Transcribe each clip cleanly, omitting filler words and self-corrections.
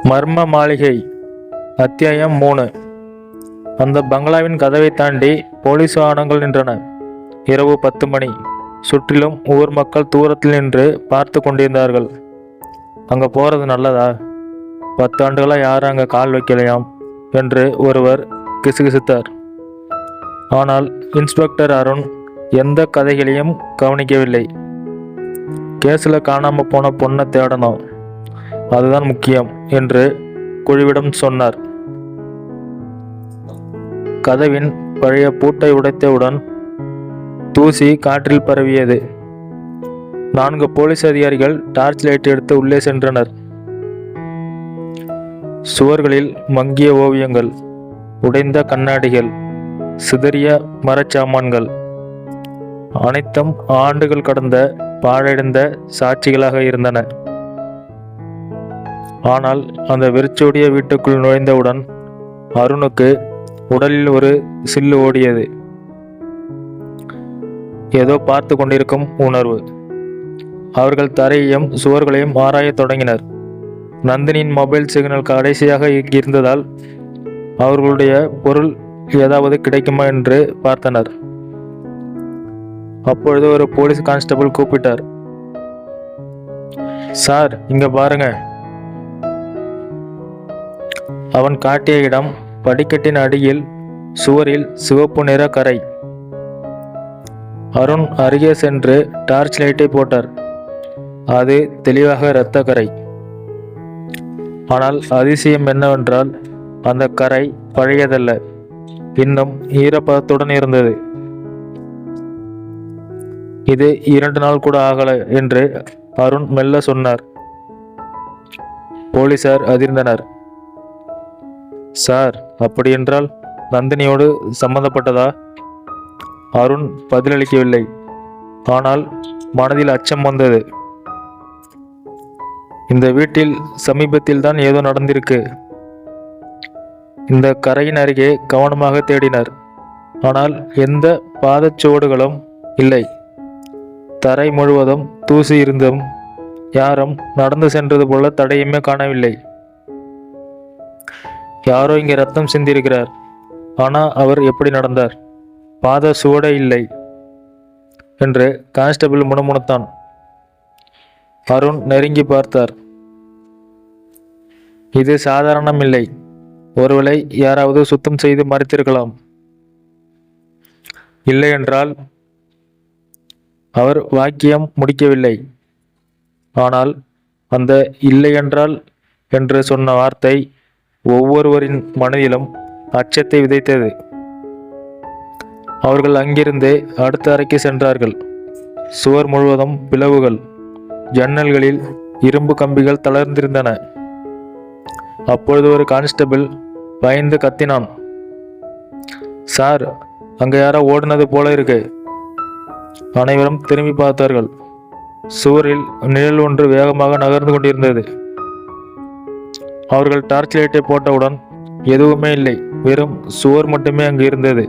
மர்ம மாளிகை அத்தியாயம் 3. அந்த பங்களாவின் கதவை தாண்டி போலீஸ் வாகனங்கள் நின்றன. இரவு 10 மணி. சுற்றிலும் ஊர் மக்கள் தூரத்தில் நின்று பார்த்து கொண்டிருந்தார்கள். அங்கே போகிறது நல்லதா? 10 ஆண்டுகளாக யாரும் அங்கே கால் வைக்கலையாம் என்று ஒருவர் கிசுகிசுத்தார். ஆனால் இன்ஸ்பெக்டர் அருண் எந்த கதைகளையும் கவனிக்கவில்லை. கேஸில் காணாமல் போன பொண்ணை தேடணும், அதுதான் முக்கியம் என்று குழுவிடம் சொன்னார். கதவின் பழைய பூட்டை உடைத்தவுடன் தூசி காற்றில் பரவியது. 4 போலீஸ் அதிகாரிகள் டார்ச் லைட் எடுத்து உள்ளே சென்றனர். சுவர்களில் மங்கிய ஓவியங்கள், உடைந்த கண்ணாடிகள், சிதறிய மரச்சாமான்கள், அனைத்தும் ஆண்டுகள் கடந்த பாழடைந்த சாட்சிகளாக இருந்தன. ஆனால் அந்த வெறிச்சோடிய வீட்டுக்குள் நுழைந்தவுடன் அருணுக்கு உடலில் ஒரு சில்லு ஓடியது. ஏதோ பார்த்து கொண்டிருக்கும் உணர்வு. அவர்கள் தரையையும் சுவர்களையும் ஆராயத் தொடங்கினர். நந்தினியின் மொபைல் சிக்னல் கடைசியாக இருந்ததால் அவர்களுடைய பொருள் ஏதாவது கிடைக்குமா என்று பார்த்தனர். அப்பொழுது ஒரு போலீஸ் கான்ஸ்டபிள் கூப்பிட்டார். சார், இங்க பாருங்க. அவன் காட்டிய இடம் படிக்கட்டின் அடியில் சுவரில் சிவப்பு நிற கரை. அருண் அருகே சென்று டார்ச் லைட்டை போட்டார். அது தெளிவாக இரத்த கரை. ஆனால் அதிசயம் என்னவென்றால் அந்த கரை பழையதல்ல, இன்னும் ஈரப்பதத்துடன் இருந்தது. இது 2 நாள் கூட ஆகல என்று அருண் மெல்ல சொன்னார். போலீசார் அதிர்ந்தனர். சார், அப்படியென்றால் நந்தினியோடு சம்பந்தப்பட்டதா? அருண் பதிலளிக்கவில்லை. ஆனால் மனதில் அச்சம் வந்தது. இந்த வீட்டில் சமீபத்தில் தான் ஏதோ நடந்திருக்கு. இந்த கரையின் அருகே கவனமாக தேடினர். ஆனால் எந்த பாதச்சுவடுகளும் இல்லை. தரை முழுவதும் தூசி இருந்தும் யாரும் நடந்து சென்றது போல தடையுமே காணவில்லை. யாரோ இங்கே ரத்தம் சிந்திருக்கிறார். ஆனால் அவர் எப்படி நடந்தார்? பாத சுவடே இல்லை என்று கான்ஸ்டபிள் முணுமுணுத்தான். அருண் நெருங்கி பார்த்தார். இது சாதாரணம் இல்லை. ஒருவேளை யாராவது சுத்தம் செய்து மறைத்திருக்கலாம். இல்லை என்றால் அவர் வாக்கியம் முடிக்கவில்லை. ஆனால் அந்த இல்லை என்றால் என்று சொன்ன வார்த்தை ஒவ்வொருவரின் மனதிலும் அச்சத்தை விதைத்தது. அவர்கள் அங்கிருந்து அடுத்த அறைக்கு சென்றார்கள். சுவர் முழுவதும் பிளவுகள், ஜன்னல்களில் இரும்பு கம்பிகள் தளர்ந்திருந்தன. அப்பொழுது ஒரு கான்ஸ்டபிள் பயந்து கத்தினான். சார், அங்க யாரோ ஓடினது போல இருக்கு. அனைவரும் திரும்பி பார்த்தார்கள். சுவரில் நிழல் ஒன்று வேகமாக நகர்ந்து கொண்டிருந்தது. அவர்கள் டார்ச் லைட்டை போட்டவுடன் எதுவுமே இல்லை, வெறும் சுவர் மட்டுமே அங்கு இருந்தது.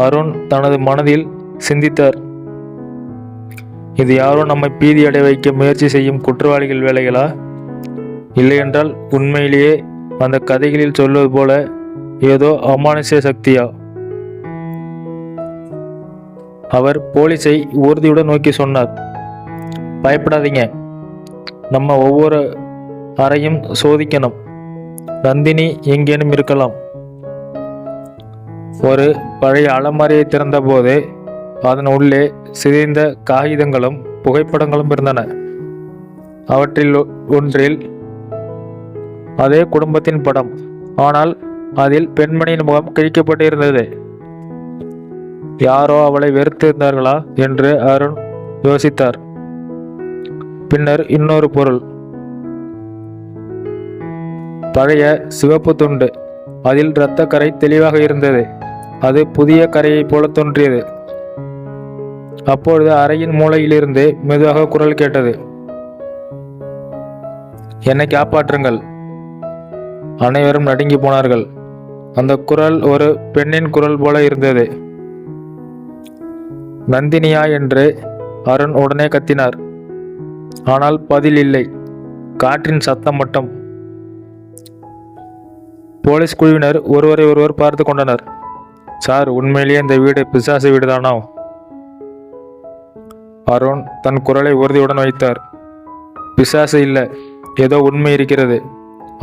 அருண் தனது மனதில் சிந்தித்தார். இது யாரோ நம்மை பீதி அடைய வைக்க முயற்சி செய்யும் குற்றவாளிகள் வேலைகளா? இல்லையென்றால் உண்மையிலேயே அந்த கதைகளில் சொல்வது போல ஏதோ அமானுஷ்ய சக்தியா? அவர் போலீஸை உறுதியுடன் நோக்கி சொன்னார். பயப்படாதீங்க, நம்ம ஒவ்வொரு அறையும் சோதிக்கணும். நந்தினி எங்கேனும் இருக்கலாம். ஒரு பழைய அலமாரியை திறந்த போது அதன் உள்ளே சிதைந்த காகிதங்களும் புகைப்படங்களும் இருந்தன. அவற்றில் ஒன்றில் அதே குடும்பத்தின் படம். ஆனால் அதில் பெண்மணியின் முகம் கிழிக்கப்பட்டு இருந்தது. யாரோ அவளை வெறுத்திருந்தார்களா என்று அருண் யோசித்தார். பின்னர் இன்னொரு பொருள், பழைய சிவப்பு துண்டு. அதில் இரத்த கரை தெளிவாக இருந்தது. அது புதிய கரையை போல தோன்றியது. அப்பொழுது அறையின் மூலையிலிருந்து மெதுவாக குரல் கேட்டது. என்னை காப்பாற்றுங்கள். அனைவரும் நடுங்கி போனார்கள். அந்த குரல் ஒரு பெண்ணின் குரல் போல இருந்தது. நந்தினியா என்று அருண் உடனே கத்தினார். ஆனால் பதில் இல்லை. காற்றின் சத்தம் மட்டும். போலீஸ் குழுவினர் ஒருவரை ஒருவர் பார்த்து கொண்டனர். சார், உண்மையிலேயே இந்த வீடு பிசாசு வீடுதானோ? அருண் தன் குரலை உறுதியுடன் வைத்தார். பிசாசு இல்லை, ஏதோ உண்மை இருக்கிறது.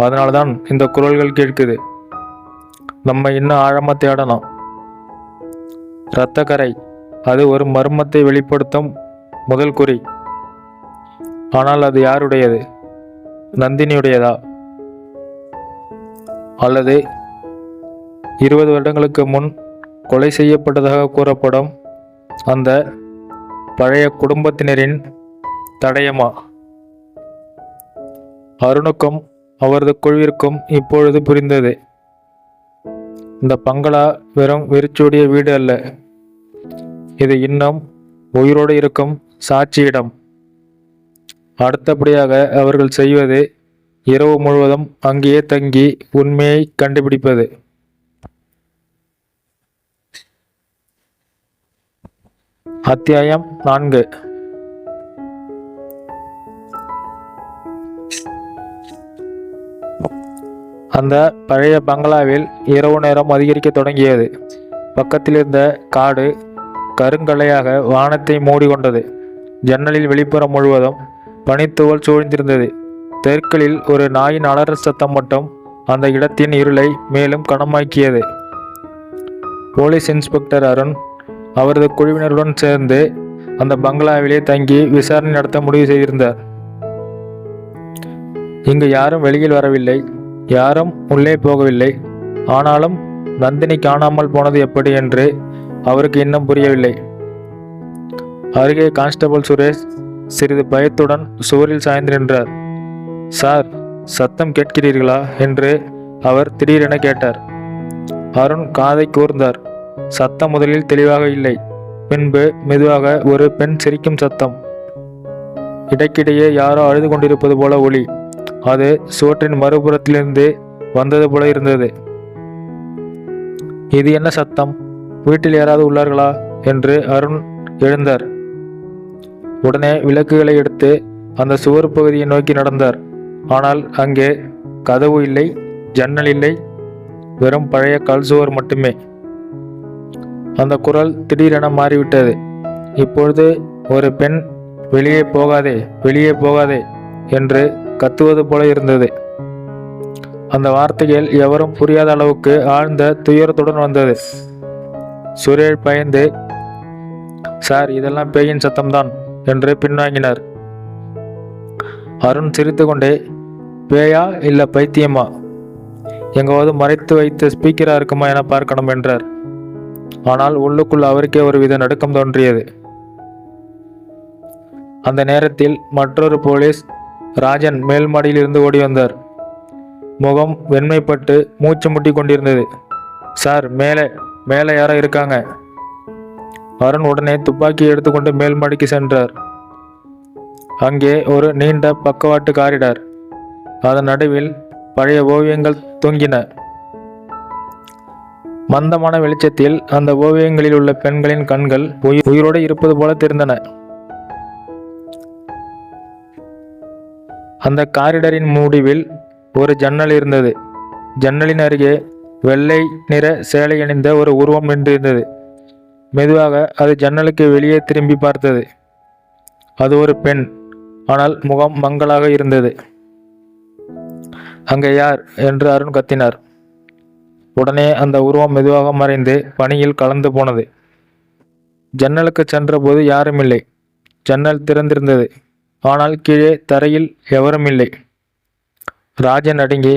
அதனால்தான் இந்த குரல்கள் கேட்குது. நம்ம இன்னும் ஆழமா தேடலாம். இரத்தக்கரை, அது ஒரு மர்மத்தை வெளிப்படுத்தும் முதல் குறி. ஆனால் அது யாருடையது? நந்தினியுடையதா? அல்லது 20 வருடங்களுக்கு முன் கொலை செய்யப்பட்டதாக கூறப்படும் அந்த பழைய குடும்பத்தினரின் தடயமா? அருணுக்கும் அவரது குழுவிற்கும் இப்பொழுது புரிந்தது. இந்த பங்களா வெறும் வெறிச்சோடிய வீடு அல்ல. இது இன்னும் உயிரோடு இருக்கும் சாட்சியிடம். அடுத்தபடியாக அவர்கள் செய்வது இரவு முழுவதும் அங்கேயே தங்கி உண்மையை கண்டுபிடிப்பது. அத்தியாயம் 4. அந்த பழைய பங்களாவில் இரவு நேரம் அதிகரிக்க தொடங்கியது. பக்கத்தில் இருந்த காடு கருங்கலையாக வானத்தை மூடிக்கொண்டது. ஜன்னலில் வெளிப்புறம் முழுவதும் பனித்துவல் சூழ்ந்திருந்தது. தெற்களில் ஒரு நாயின் அலறல் சத்தம் மட்டும் அந்த இடத்தின் இருளை மேலும் கனமாக்கியது. போலீஸ் இன்ஸ்பெக்டர் அருண் அவரது குழுவினருடன் சேர்ந்து அந்த பங்களாவிலே தங்கி விசாரணை நடத்த முடிவு செய்திருந்தார். இங்கு யாரும் வெளியில் வரவில்லை, யாரும் உள்ளே போகவில்லை. ஆனாலும் நந்தினி காணாமல் போனது எப்படி என்று அவருக்கு இன்னும் புரியவில்லை. அருகே கான்ஸ்டபிள் சுரேஷ் சிறிது பயத்துடன் சுவரில் சாய்ந்து நின்றார். சார், சத்தம் கேட்கிறீர்களா என்று அவர் திடீரென கேட்டார். அருண் காதை கூர்ந்தார். சத்தம் முதலில் தெளிவாக இல்லை. பின்பு மெதுவாக ஒரு பெண் சிரிக்கும் சத்தம். இடைக்கிடையே யாரோ அழுது கொண்டிருப்பது போல ஒலி. அது சுவற்றின் மறுபுறத்திலிருந்து வந்தது போல இருந்தது. இது என்ன சத்தம்? வீட்டில் யாராவது உள்ளார்களா என்று அருண் எழுந்தார். உடனே விளக்குகளை எடுத்து அந்த சுவர் பகுதியை நோக்கி நடந்தார். ஆனால் அங்கே கதவு இல்லை, ஜன்னல் இல்லை, வெறும் பழைய கல் சுவர் மட்டுமே. அந்த குரல் திடீரென மாறிவிட்டது. இப்பொழுது ஒரு பெண் வெளியே போகாதே, வெளியே போகாதே என்று கத்துவது போல இருந்தது. அந்த வார்த்தைகள் எவரும் புரியாத அளவுக்கு ஆழ்ந்த துயரத்துடன் வந்தது. சுரேஷ் பயந்து, சார், இதெல்லாம் பேயின் சத்தம்தான் என்று பின்வாங்கினார். அருண் சிரித்து கொண்டே, பேயா இல்ல பைத்தியமா? எங்காவது மறைத்து வைத்த ஸ்பீக்கரா இருக்குமா என பார்க்கணும் என்றார். ஆனால் உள்ளுக்குள் அவருக்கே ஒரு வித நடுக்கம் தோன்றியது. அந்த நேரத்தில் மற்றொரு போலீஸ் ராஜன் மேல் மாடியில் இருந்து ஓடி வந்தார். முகம் வெண்மைப்பட்டு மூச்சு முட்டி கொண்டிருந்தது. சார், மேலே மேலே யாரோ இருக்காங்க. அருண் உடனே துப்பாக்கியை எடுத்துக்கொண்டு மேல் மாடிக்கு சென்றார். அங்கே ஒரு நீண்ட பக்கவாட்டு காரிடார். அதன் நடுவில் பழைய ஓவியங்கள் தொங்கின. மந்தமான வெளிச்சத்தில் அந்த ஓவியங்களில் உள்ள பெண்களின் கண்கள் உயிரோடு இருப்பது போல தெரிந்தன. அந்த காரிடரின் முடிவில் ஒரு ஜன்னல் இருந்தது. ஜன்னலின் அருகே வெள்ளை நிற சேலை அணிந்த ஒரு உருவம் நின்றிருந்தது. மெதுவாக அது ஜன்னலுக்கு வெளியே திரும்பி பார்த்தது. அது ஒரு பெண், ஆனால் முகம் மங்கலாக இருந்தது. அங்கே யார் என்று அருண் கத்தினார். உடனே அந்த உருவம் மெதுவாக மறைந்து பனியில் கலந்து போனது. ஜன்னலுக்கு சென்றபோது யாரும் இல்லை. ஜன்னல் திறந்திருந்தது. ஆனால் கீழே தரையில் எவரும் இல்லை. ராஜன் நடுங்கி,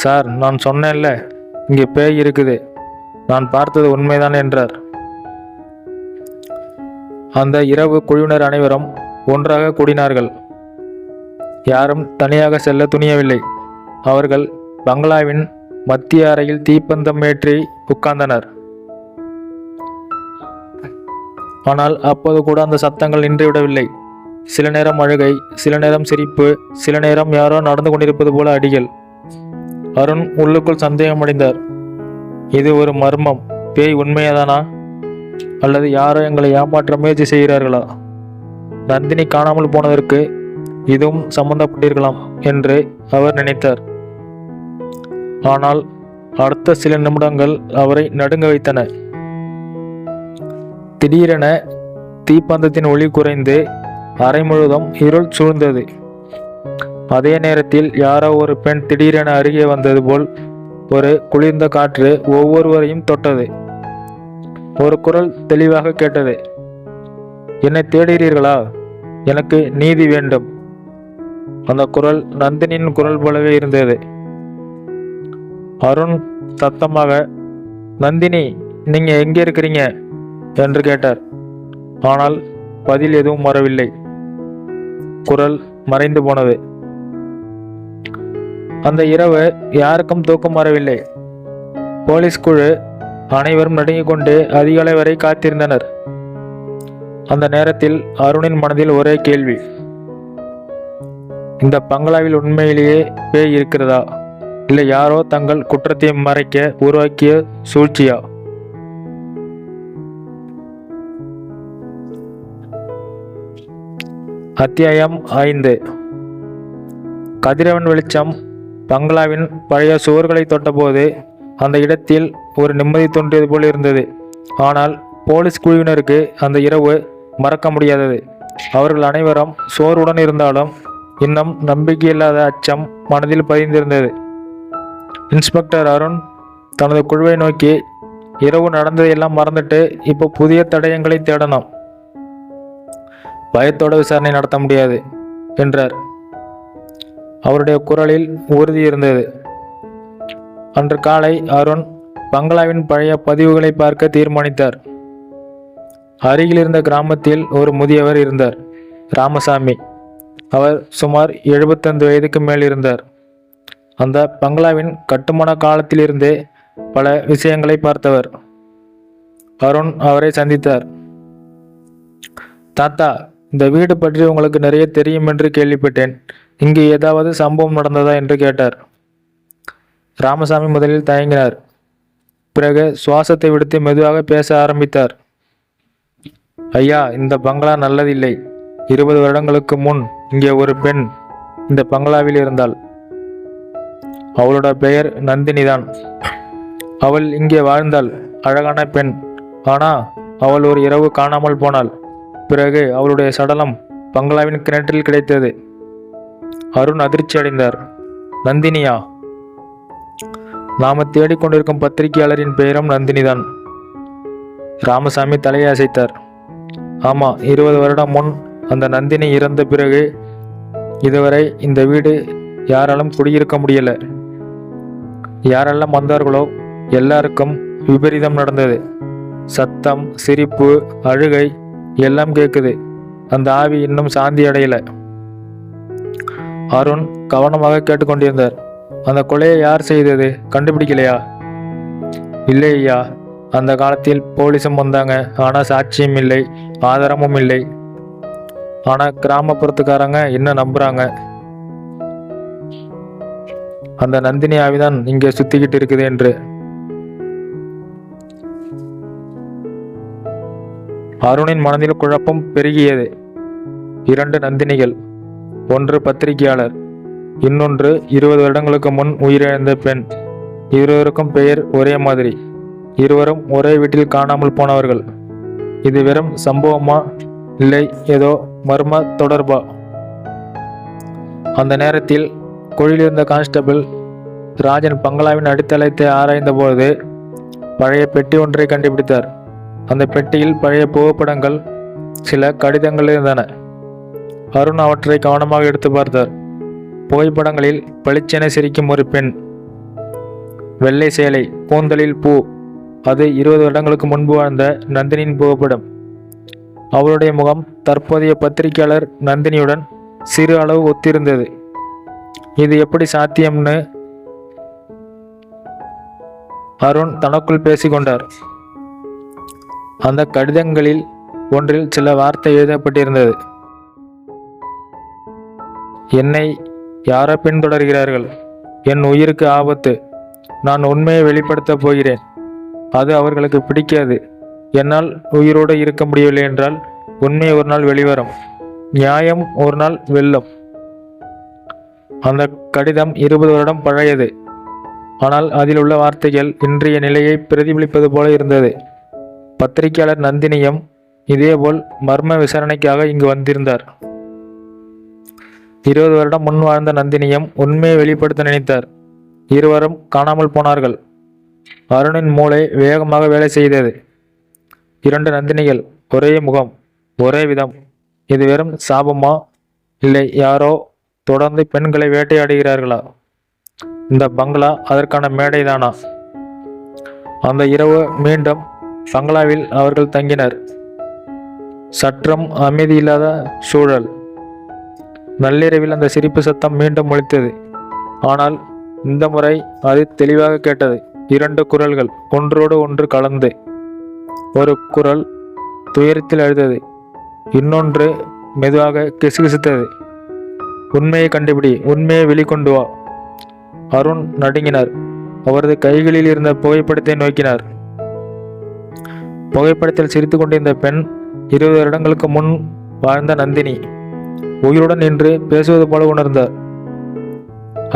சார், நான் சொன்னேன்ல, இங்கே பேய் இருக்குது. நான் பார்த்தது உண்மைதான் என்றார். அந்த இரவு குழுவினர் அனைவரும் ஒன்றாக கூடினார்கள். யாரும் தனியாக செல்ல துணியவில்லை. அவர்கள் பங்களாவின் மத்திய அறையில் தீப்பந்தம் ஏற்றி உட்கார்ந்தனர். ஆனால் அப்போது கூட அந்த சத்தங்கள் நின்றுவிடவில்லை. சில நேரம் அழுகை, சில நேரம் சிரிப்பு, சில நேரம் யாரோ நடந்து கொண்டிருப்பது போல அடிகள். அருண் உள்ளுக்குள் சந்தேகமடைந்தார். இது ஒரு மர்மம். பேய் உண்மையாதானா? அல்லது யாரோ எங்களை ஏமாற்ற முயற்சி செய்கிறார்களா? நந்தினி காணாமல் போனதற்கு இதுவும் சம்பந்தப்பட்டிருக்கலாம் என்று அவர் நினைத்தார். ஆனால் அடுத்த சில நிமிடங்கள் அவரை நடுங்க வைத்தன. திடீரென தீப்பந்தத்தின் ஒளி குறைந்து அறை முழுவதும் இருள் சூழ்ந்தது. அதே நேரத்தில் யாரோ ஒரு பெண் திடீரென அருகே வந்தது போல் ஒரு குளிர்ந்த காற்று ஒவ்வொருவரையும் தொட்டது. ஒரு குரல் தெளிவாக கேட்டது. என்னை தேடுகிறீர்களா? எனக்கு நீதி வேண்டும். அந்த குரல் நந்தினியின் குரல் போலவே இருந்தது. அருண் சத்தமாக, நந்தினி, நீங்க எங்க இருக்கிறீங்க என்று கேட்டார். ஆனால் பதில் எதுவும் வரவில்லை. குரல் மறைந்து போனது. அந்த இரவு யாருக்கும் தூக்கம் வரவில்லை. போலீஸ் குழு அனைவரும் நடுங்கிக் கொண்டு அதிகாலை வரை காத்திருந்தனர். அந்த நேரத்தில் அருணின் மனதில் ஒரே கேள்வி. இந்த பங்களாவில் உண்மையிலேயே பேய் இருக்கிறதா, இல்லை யாரோ தங்கள் குற்றத்தை மறைக்க உருவாக்கிய சூழ்ச்சியா? அத்தியாயம் 5. கதிரவன் வெளிச்சம் பங்களாவின் பழைய சுவர்களை தொட்டபோது அந்த இடத்தில் ஒரு நிம்மதி தோன்றியது போல் இருந்தது. ஆனால் போலீஸ் குழுவினருக்கு அந்த இரவு மறக்க முடியாதது. அவர்கள் அனைவரும் சோர்வுடன் இருந்தாலும் இன்னும் நம்பிக்கையில்லாத அச்சம் மனதில் பதிந்திருந்தது. இன்ஸ்பெக்டர் அருண் தனது குழுவை நோக்கி, இரவு நடந்ததையெல்லாம் மறந்துட்டு இப்போ புதிய தடயங்களை தேடணும். பயத்தோட விசாரணை நடத்த முடியாது என்றார். அவருடைய குரலில் உறுதி இருந்தது. அன்று காலை அருண் பங்களாவின் பழைய பதிவுகளை பார்க்க தீர்மானித்தார். அருகில் இருந்த கிராமத்தில் ஒரு முதியவர் இருந்தார், ராமசாமி. அவர் சுமார் 75 வயதுக்கு மேல் இருந்தார். அந்த பங்களாவின் கட்டுமான காலத்திலிருந்தே பல விஷயங்களை பார்த்தவர். அருண் அவரை சந்தித்தார். தாத்தா, இந்த வீடு பற்றி உங்களுக்கு நிறைய தெரியும் என்று கேள்விப்பட்டேன். இங்கு ஏதாவது சம்பவம் நடந்ததா என்று கேட்டார். ராமசாமி முதலில் தயங்கினார். பிறகு சுவாசத்தை விடுத்து மெதுவாக பேச ஆரம்பித்தார். ஐயா, இந்த பங்களா நல்லதில்லை. 20 வருடங்களுக்கு முன் இங்கே ஒரு பெண் இந்த பங்களாவில் இருந்தாள். அவளோட பெயர் நந்தினிதான். அவள் இங்கே வாழ்ந்தாள், அழகான பெண். ஆனா அவள் ஒரு இரவு காணாமல் போனாள். பிறகு அவளுடைய சடலம் பங்களாவின் கிணற்றில் கிடைத்தது. அருண் அதிர்ச்சி அடைந்தார். நந்தினியா? நாம தேடிக்கொண்டிருக்கும் பத்திரிகையாளரின் பெயரும் நந்தினிதான். ராமசாமி தலையை அசைத்தார். ஆமா, 20 வருடம் முன் அந்த நந்தினி இறந்த பிறகு இதுவரை இந்த வீடு யாராலும் குடியிருக்க முடியல. யாரெல்லாம் வந்தார்களோ எல்லாருக்கும் விபரீதம் நடந்தது. சத்தம், சிரிப்பு, அழுகை எல்லாம் கேட்குது. அந்த ஆவி இன்னும் சாந்தி அடையல. அருண் கவனமாக கேட்டுக்கொண்டிருந்தார். அந்த கொலையை யார் செய்தது? கண்டுபிடிக்கலையா? இல்லை ஐயா, அந்த காலத்தில் போலீஸும் வந்தாங்க. ஆனால் சாட்சியம் இல்லை, ஆதாரமும் இல்லை. ஆனால் கிராமப்புறத்துக்காரங்க இன்னும் நம்புறாங்க. அந்த நந்தினி ஆவிதான் இங்கே சுத்திக்கிட்டு இருக்குது என்று. அருணின் மனதில் குழப்பம் பெருகியது. 2 நந்தினிகள், ஒன்று பத்திரிகையாளர், இன்னொன்று 20 வருடங்களுக்கு முன் உயிரிழந்த பெண். இருவருக்கும் பெயர் ஒரே மாதிரி. இருவரும் ஒரே வீட்டில் காணாமல் போனவர்கள். இது வெறும் சம்பவமா, இல்லை ஏதோ மர்ம தொடர்பா? அந்த நேரத்தில் குழியிலிருந்த கான்ஸ்டபிள் ராஜன் பங்களாவின் அடித்தளத்தை ஆராய்ந்தபோது பழைய பெட்டி ஒன்றை கண்டுபிடித்தார். அந்த பெட்டியில் பழைய புகைப்படங்கள், சில கடிதங்கள் இருந்தன. அருண் அவற்றை கவனமாக எடுத்து பார்த்தார். புகைப்படங்களில் பளிச்சென சிரிக்கும் ஒரு பெண், வெள்ளை சேலை, கூந்தலில் பூ. அது 20 வருடங்களுக்கு முன்பு வாழ்ந்த நந்தினியின் புகைப்படம். அவளுடைய முகம் தற்போதைய பத்திரிகையாளர் நந்தினியுடன் சிறு அளவு ஒத்திருந்தது. இது எப்படி சாத்தியம்னு அருண் தனக்குள் பேசிக்கொண்டார். அந்த கடிதங்களில் ஒன்றில் சில வார்த்தை எழுதப்பட்டிருந்தது. என்னை யாரோ பின்தொடர்கிறார்கள். என் உயிருக்கு ஆபத்து. நான் உண்மையை வெளிப்படுத்தப் போகிறேன். அது அவர்களுக்கு பிடிக்காது. என்னால் உயிரோடு இருக்க முடியவில்லை என்றால் உண்மை ஒரு நாள் வெளிவரும். நியாயம் ஒரு நாள் வெல்லும் அந்த கடிதம் 20 வருடம் பழையது. ஆனால் அதில் உள்ள வார்த்தைகள் இன்றைய நிலையை பிரதிபலிப்பது போல இருந்தது. பத்திரிகையாளர் நந்தினியும் இதேபோல் மர்ம விசாரணைக்காக இங்கு வந்திருந்தார். 20 வருடம் முன் வாழ்ந்த நந்தினியும் உண்மையை வெளிப்படுத்த நினைத்தார். இருவரும் காணாமல் போனார்கள். அருணின் மூளை வேகமாக வேலை செய்தது. 2 நந்தினிகள், ஒரே முகம், ஒரே விதம். இது வெறும் சாபமா, இல்லை யாரோ தொடர்ந்து பெண்களை வேட்டையாடுகிறார்களா? இந்த பங்களா அதற்கான மேடைதானா? அந்த இரவு மீண்டும் பங்களாவில் அவர்கள் தங்கினர். சற்றும் அமைதியில்லாத சூழல். நள்ளிரவில் அந்த சிரிப்பு சத்தம் மீண்டும் ஒலித்தது. ஆனால் இந்த முறை அது தெளிவாக கேட்டது. 2 குரல்கள் ஒன்றோடு ஒன்று கலந்து. ஒரு குரல் துயரத்தில் அழுதது. இன்னொன்று மெதுவாக கிசுகிசுத்தது. உண்மையை கண்டுபிடி, உண்மையை வெளிக்கொண்டு வா. அருண் நடுங்கினார். அவரது கைகளில் இருந்த புகைப்படத்தை நோக்கினார். புகைப்படத்தில் சிரித்து கொண்டிருந்த பெண் 20 வருடங்களுக்கு முன் வாழ்ந்த நந்தினி. உயிருடன் நின்று பேசுவது போல உணர்ந்தார்.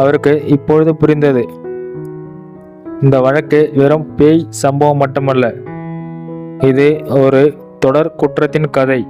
அவருக்கு இப்பொழுது புரிந்தது. இந்த வழக்கு வெறும் பேய் சம்பவம் மட்டுமல்ல, இது ஒரு தொடர் குற்றத்தின் கதை.